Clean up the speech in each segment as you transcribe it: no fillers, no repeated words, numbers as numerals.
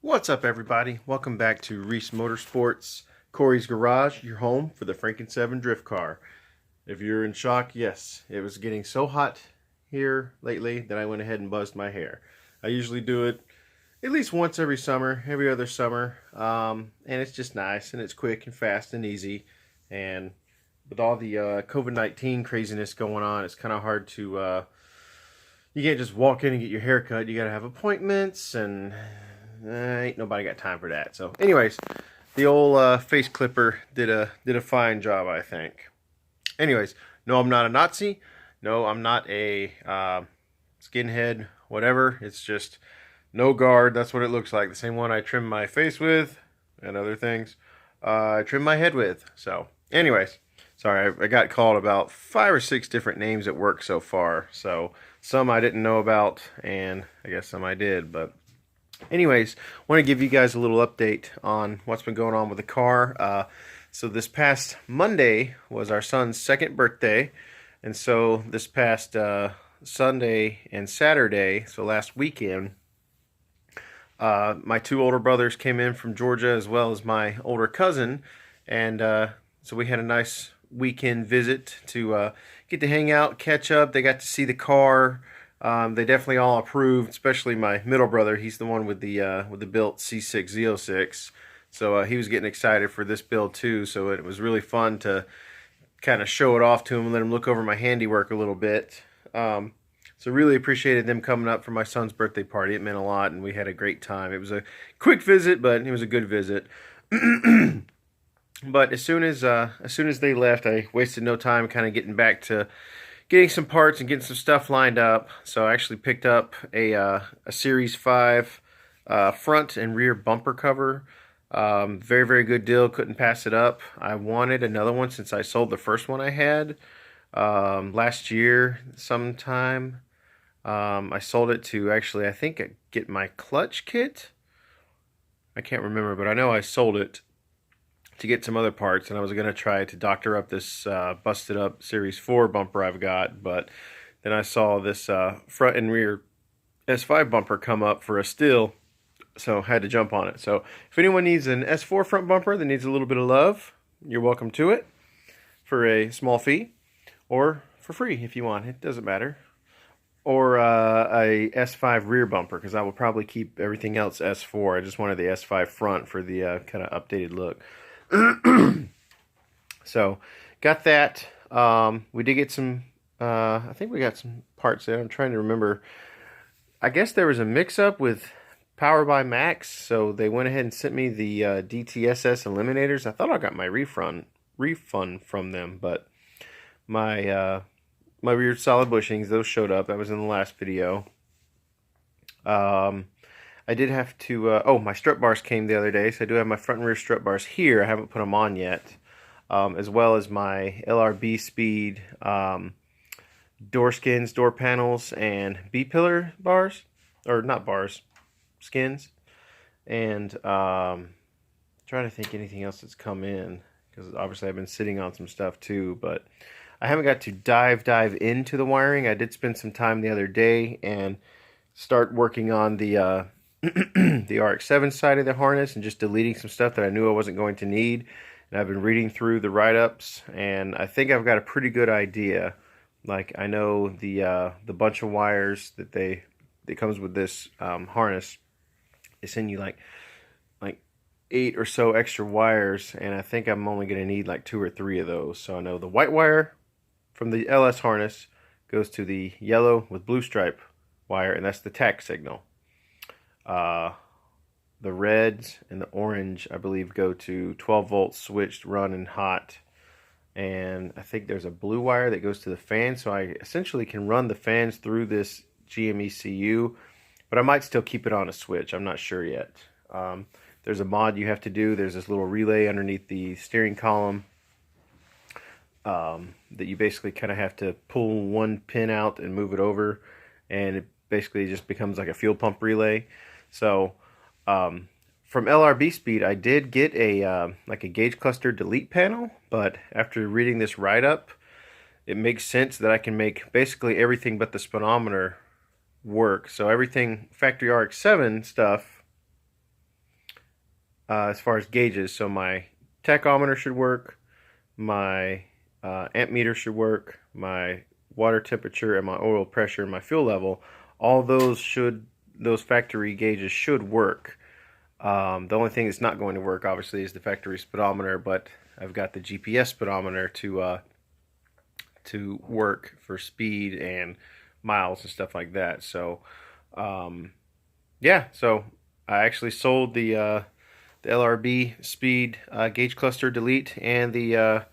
What's up, everybody? Welcome back to Reese Motorsports, Corey's Garage, your home for the Franken-7 drift car. If you're in shock, yes, it was getting so hot here lately that I went ahead and buzzed my hair. I usually do it at least once every summer, every other summer, and it's just nice, and it's quick and fast and easy. And with all the COVID-19 craziness going on, it's kind of hard to, you can't just walk in and get your hair cut. You got to have appointments, and ain't nobody got time for that. So anyways, the old face clipper did a fine job, I think. Anyways, no, I'm not a Nazi. No, I'm not a skinhead, whatever. It's just no guard. That's what it looks like. The same one I trim my face with and other things. I trim my head with. So anyways, sorry, I got called about 5 or 6 different names at work so far. So some I didn't know about, and I guess some I did, but anyways, I want to give you guys a little update on what's been going on with the car. So this past Monday was our son's 2nd birthday, and so this past Sunday and Saturday, so last weekend, my 2 older brothers came in from Georgia, as well as my older cousin, and so we had a nice weekend visit to get to hang out, catch up. They got to see the car. They definitely all approved, especially my middle brother. He's the one with the built C6 Z06. So he was getting excited for this build too. So it was really fun to kind of show it off to him and let him look over my handiwork a little bit. So really appreciated them coming up for my son's birthday party. It meant a lot, and we had a great time. It was a quick visit, but it was a good visit. But as soon as they left, I wasted no time kind of getting back to getting some parts and getting some stuff lined up. So I actually picked up a Series 5 front and rear bumper cover. Very, very good deal. Couldn't pass it up. I wanted another one since I sold the first one I had last year sometime. I sold it to actually, I think, get my clutch kit. I can't remember, but I know I sold it to get some other parts, and I was going to try to doctor up this busted up Series 4 bumper I've got, but then I saw this front and rear S5 bumper come up for a steal, so I had to jump on it. So if anyone needs an S4 front bumper that needs a little bit of love, you're welcome to it for a small fee, or for free if you want. It doesn't matter. Or a S5 rear bumper, because I will probably keep everything else S4. I just wanted the S5 front for the kind of updated look. So got that. We did get some I think we got some parts there. I'm trying to remember. I guess there was a mix-up with Power by Max, so they went ahead and sent me the DTSS eliminators. I thought I got my refund from them, but my my rear solid bushings, those showed up. That was in the last video. I did have to, oh, my strut bars came the other day, so I do have my front and rear strut bars here. I haven't put them on yet, as well as my LRB Speed door skins, door panels, and B-pillar bars, or not bars, skins. And trying to think anything else that's come in, because obviously I've been sitting on some stuff too, but I haven't got to dive into the wiring. I did spend some time the other day and start working on the the RX-7 side of the harness and just deleting some stuff that I knew I wasn't going to need. And I've been reading through the write-ups, and I think I've got a pretty good idea. Like, I know the bunch of wires that comes with this harness, they send you like 8 or so extra wires, and I think I'm only going to need like 2 or 3 of those. So I know the white wire from the LS harness goes to the yellow with blue stripe wire, and that's the tack signal. The reds and the orange, I believe, go to 12 volts switched, run, and hot. And I think there's a blue wire that goes to the fan, so I essentially can run the fans through this GMECU, but I might still keep it on a switch. I'm not sure yet. There's a mod you have to do. There's this little relay underneath the steering column that you basically kind of have to pull one pin out and move it over, and it basically just becomes like a fuel pump relay. So from LRB Speed, I did get a like a gauge cluster delete panel, but after reading this write-up, it makes sense that I can make basically everything but the speedometer work. So everything factory RX-7 stuff as far as gauges. So my tachometer should work, my amp meter should work, my water temperature and my oil pressure and my fuel level. All those factory gauges should work. The only thing that's not going to work, obviously, is the factory speedometer, but I've got the GPS speedometer to work for speed and miles and stuff like that. So, yeah, so I actually sold the LRB speed gauge cluster delete and the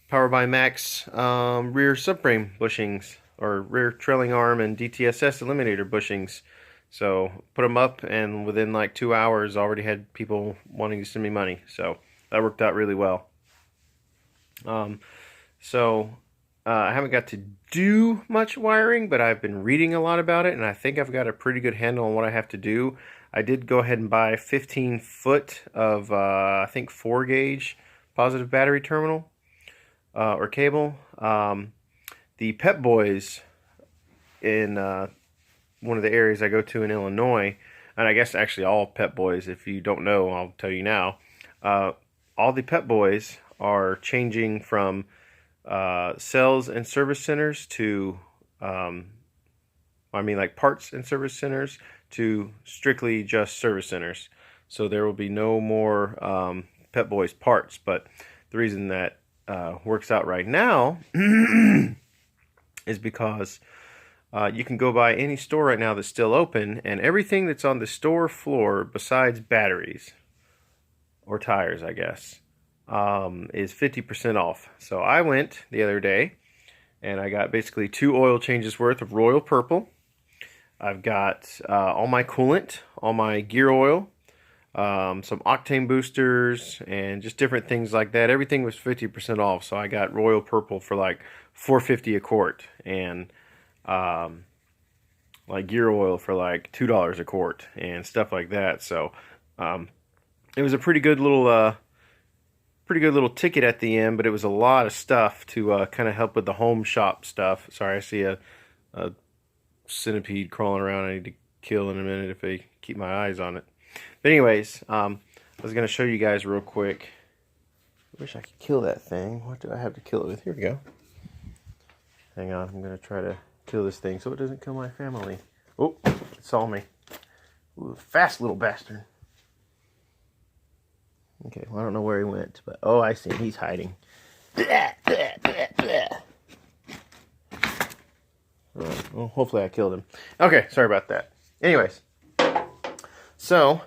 Power by Max rear subframe bushings, or rear trailing arm and DTSS eliminator bushings. So put them up, and within like 2 hours already had people wanting to send me money. So that worked out really well. I haven't got to do much wiring, but I've been reading a lot about it, and I think I've got a pretty good handle on what I have to do. I did go ahead and buy 15 foot of, I think 4 gauge positive battery terminal or cable. The Pep Boys in one of the areas I go to in Illinois, and I guess actually all Pep Boys, if you don't know, I'll tell you now. All the Pep Boys are changing from sales and service centers to, like parts and service centers to strictly just service centers. So there will be no more Pep Boys parts. But the reason that works out right now is because you can go by any store right now that's still open, and everything that's on the store floor besides batteries or tires, I guess, is 50% off. So I went the other day and I got basically 2 oil changes worth of Royal Purple. I've got all my coolant, all my gear oil, some octane boosters, and just different things like that. Everything was 50% off, so I got Royal Purple for like $4.50 a quart, and like gear oil for like $2 a quart and stuff like that. So it was a pretty good little ticket at the end, but it was a lot of stuff to kind of help with the home shop stuff. Sorry, I see a centipede crawling around I need to kill in a minute if I keep my eyes on it. But anyways, I was going to show you guys real quick. I wish I could kill that thing. What do I have to kill it with? Here we go. Hang on, I'm going to try to kill this thing so it doesn't kill my family. Oh, it saw me. Ooh, fast little bastard. Okay, well, I don't know where he went, but oh, I see him. He's hiding. Well, hopefully I killed him. Okay, sorry about that. Anyways, so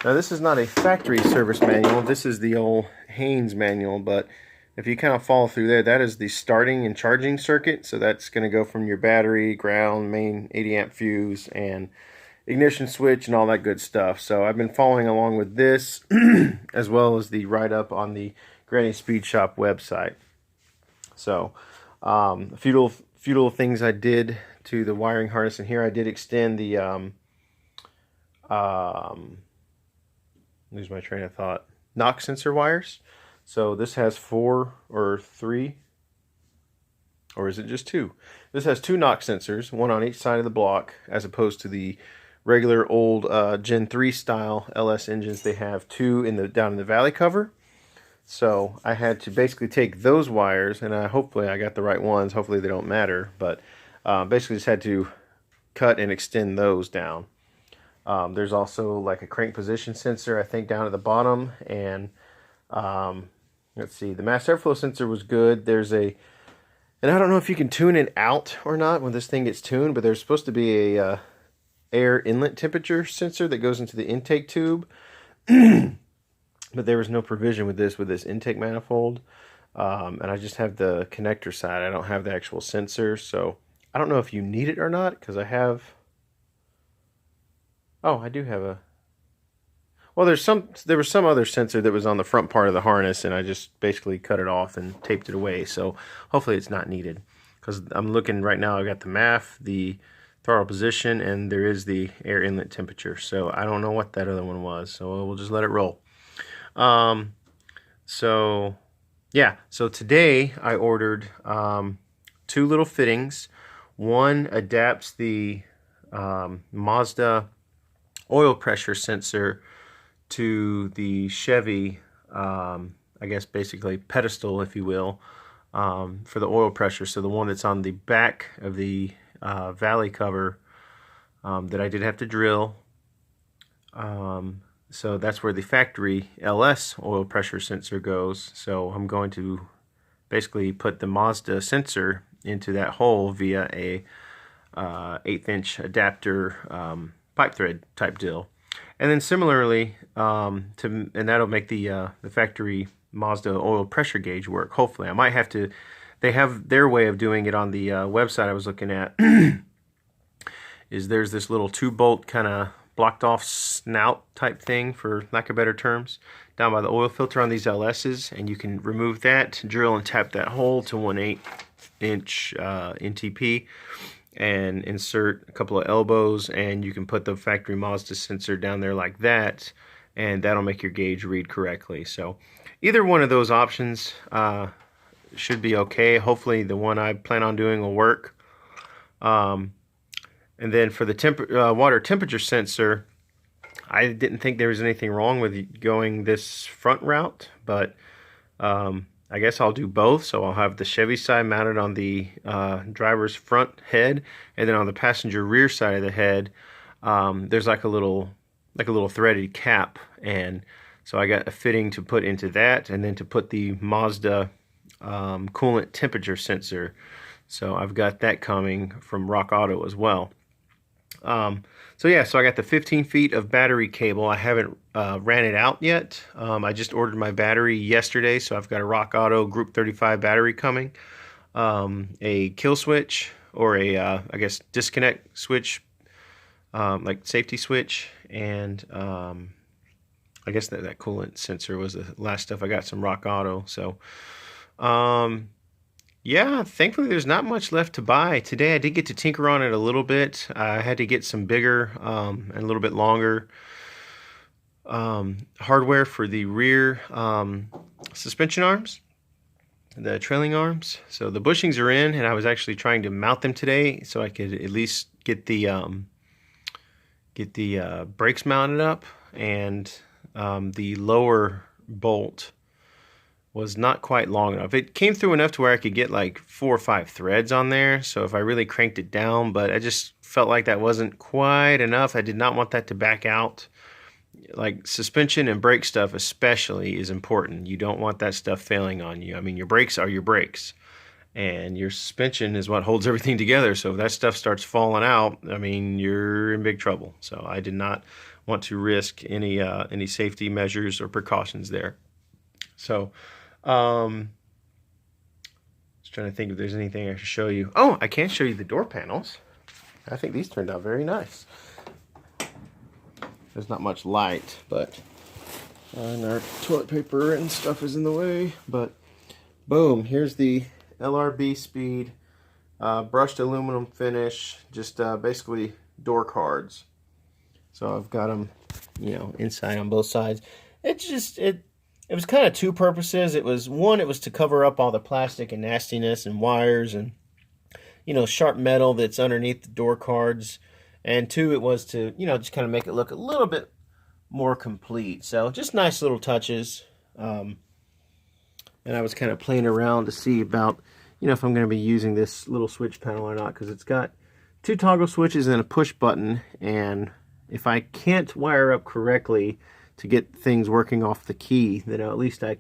now this is not a factory service manual. This is the old Haynes manual, but if you kind of follow through there, that is the starting and charging circuit. So that's going to go from your battery, ground, main 80 amp fuse, and ignition switch and all that good stuff. So I've been following along with this as well as the write-up on the Granny Speed Shop website. So a few little things I did to the wiring harness in here. I did extend the lose my train of thought, knock sensor wires. So this has 4 or 3, or is it just 2? This has 2 knock sensors, one on each side of the block, as opposed to the regular old Gen 3 style LS engines. They have 2 down in the valley cover. So I had to basically take those wires, and hopefully I got the right ones. Hopefully they don't matter, but basically just had to cut and extend those down. There's also like a crank position sensor, I think, down at the bottom, and let's see, the mass airflow sensor was good. And I don't know if you can tune it out or not when this thing gets tuned, but there's supposed to be a air inlet temperature sensor that goes into the intake tube. But there was no provision with this intake manifold. And I just have the connector side. I don't have the actual sensor, so I don't know if you need it or not, because I have... Oh, I do have a... Well, there was some other sensor that was on the front part of the harness, and I just basically cut it off and taped it away. So hopefully it's not needed, because I'm looking right now. I've got the MAF, the throttle position, and there is the air inlet temperature. So I don't know what that other one was. So we'll just let it roll. So yeah. So today I ordered 2 little fittings. One adapts the Mazda oil pressure sensor to the Chevy, I guess basically pedestal, if you will, for the oil pressure. So the one that's on the back of the valley cover that I did have to drill. So that's where the factory LS oil pressure sensor goes. So I'm going to basically put the Mazda sensor into that hole via a 1/8" adapter pipe thread type deal. And then similarly, and that'll make the factory Mazda oil pressure gauge work. Hopefully, I might have to. They have their way of doing it on the website I was looking at. Is there's this little 2-bolt kind of blocked off snout type thing, for lack of better terms, down by the oil filter on these LS's, and you can remove that, drill and tap that hole to 1/8" NTP, and insert a couple of elbows, and you can put the factory Mazda sensor down there like that, and that'll make your gauge read correctly. So either one of those options should be okay. Hopefully the one I plan on doing will work. And then for the water temperature sensor, I didn't think there was anything wrong with going this front route, but I guess I'll do both. So I'll have the Chevy side mounted on the driver's front head, and then on the passenger rear side of the head, there's like a little threaded cap, and so I got a fitting to put into that, and then to put the Mazda coolant temperature sensor. So I've got that coming from Rock Auto as well. So yeah, so I got the 15 feet of battery cable. I haven't ran it out yet. I just ordered my battery yesterday, so I've got a Rock Auto Group 35 battery coming, a kill switch, or a I guess disconnect switch, like safety switch, and I guess that coolant sensor was the last stuff I got some Rock Auto. So yeah, thankfully there's not much left to buy. Today I did get to tinker on it a little bit. I had to get some bigger and a little bit longer hardware for the rear suspension arms, the trailing arms. So the bushings are in, and I was actually trying to mount them today so I could at least get the brakes mounted up, and the lower bolt was not quite long enough. It came through enough to where I could get like 4 or 5 threads on there, so if I really cranked it down, but I just felt like that wasn't quite enough. I did not want that to back out. Like suspension and brake stuff especially is important. You don't want that stuff failing on you. I mean, your brakes are your brakes, and your suspension is what holds everything together. So if that stuff starts falling out, I mean, you're in big trouble. So I did not want to risk any safety measures or precautions there. So just trying to think if there's anything I should show you. Oh, I can show you the door panels. I think these turned out very nice. There's not much light, but and our toilet paper and stuff is in the way. But boom, here's the LRB Speed brushed aluminum finish, just basically door cards. So I've got them, you know, inside on both sides. It was kind of two purposes. It was one, it was to cover up all the plastic and nastiness and wires and, you know, sharp metal that's underneath the door cards. And two, it was to, you know, just kind of make it look a little bit more complete. So just nice little touches. And I was kind of playing around to see about, you know, if I'm going to be using this little switch panel or not, because it's got 2 toggle switches and a push button. And if I can't wire up correctly to get things working off the key, then at least I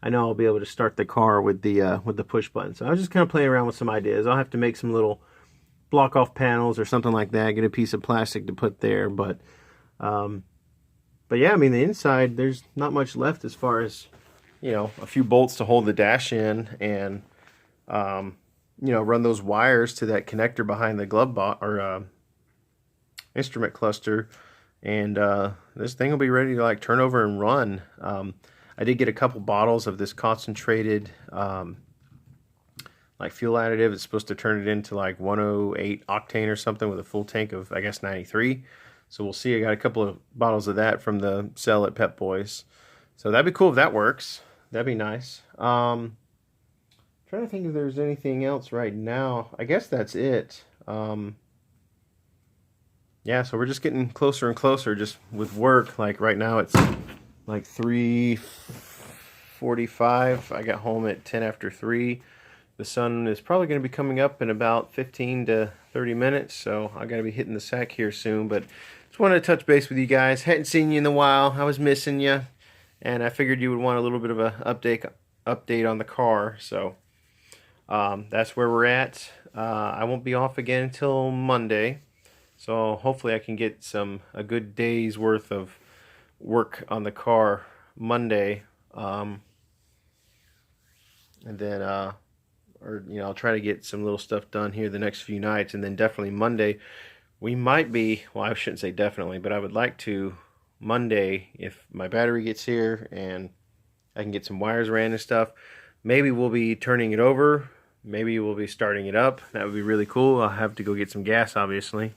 know I'll be able to start the car with the push button. So I was just kind of playing around with some ideas. I'll have to make some little block off panels or something like that, get a piece of plastic to put there, but yeah, I mean, the inside, there's not much left as far as, you know, a few bolts to hold the dash in, and you know, run those wires to that connector behind the glove box or instrument cluster, and this thing will be ready to like turn over and run. I did get a couple bottles of this concentrated like fuel additive. It's supposed to turn it into like 108 octane or something with a full tank of, I guess, 93. So we'll see. I got a couple of bottles of that from the sale at Pep Boys. So that'd be cool if that works. That'd be nice. Trying to think if there's anything else right now. I guess that's it. yeah, so we're just getting closer and closer just with work. Like right now it's like 3:45. I got home at 10 after 3. The sun is probably going to be coming up in about 15 to 30 minutes, so I got to be hitting the sack here soon. But just wanted to touch base with you guys. Hadn't seen you in a while. I was missing you, and I figured you would want a little bit of a update on the car. So that's where we're at. I won't be off again until Monday, so hopefully I can get a good day's worth of work on the car Monday, and then or I'll try to get some little stuff done here the next few nights, and then definitely Monday we might be, well, I shouldn't say definitely, but I would like to Monday, if my battery gets here and I can get some wires ran and stuff, maybe we'll be turning it over, maybe we'll be starting it up. That would be really cool. I'll have to go get some gas, obviously.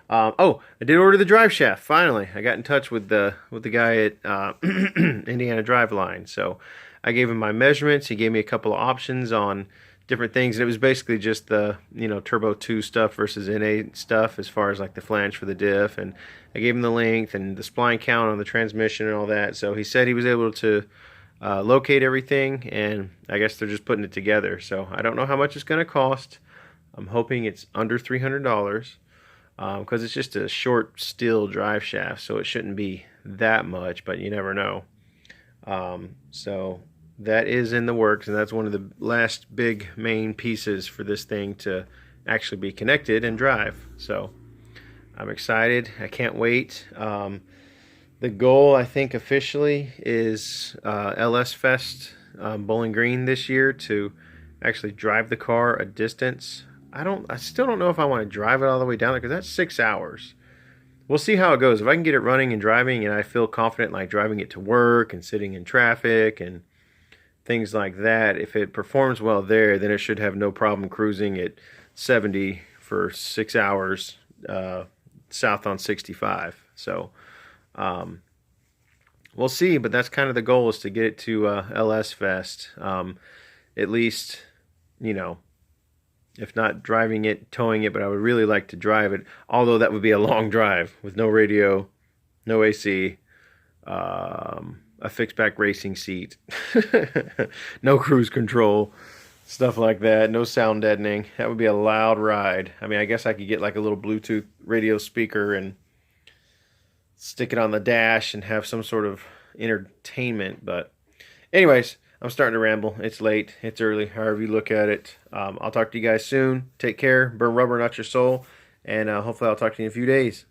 Oh, I did order the drive shaft. Finally, I got in touch with the guy at Indiana Driveline. So I gave him my measurements. He gave me a couple of options on different things, and it was basically just the Turbo 2 stuff versus NA stuff as far as like the flange for the diff. And I gave him the length and the spline count on the transmission and all that. So he said he was able to locate everything, and I guess they're just putting it together. So I don't know how much it's going to cost. I'm hoping it's under $300. Because it's just a short steel drive shaft, so it shouldn't be that much, but you never know. So that is in the works, and that's one of the last big main pieces for this thing to actually be connected and drive. So I'm excited. I can't wait. The goal, I think, officially is LS Fest Bowling Green this year, to actually drive the car a distance. I still don't know if I want to drive it all the way down there, because that's 6 hours. We'll see how it goes. If I can get it running and driving, and I feel confident like driving it to work and sitting in traffic and things like that, if it performs well there, then it should have no problem cruising at 70 for 6 hours south on 65. So we'll see, but that's kind of the goal, is to get it to LS Fest. At least, if not driving it, towing it, but I would really like to drive it, although that would be a long drive with no radio, no AC, a fixed back racing seat, no cruise control, stuff like that, no sound deadening. That would be a loud ride. I mean, I guess I could get like a little Bluetooth radio speaker and stick it on the dash and have some sort of entertainment, but anyways, I'm starting to ramble. It's late. It's early. However you look at it. I'll talk to you guys soon. Take care. Burn rubber, not your soul. And hopefully I'll talk to you in a few days.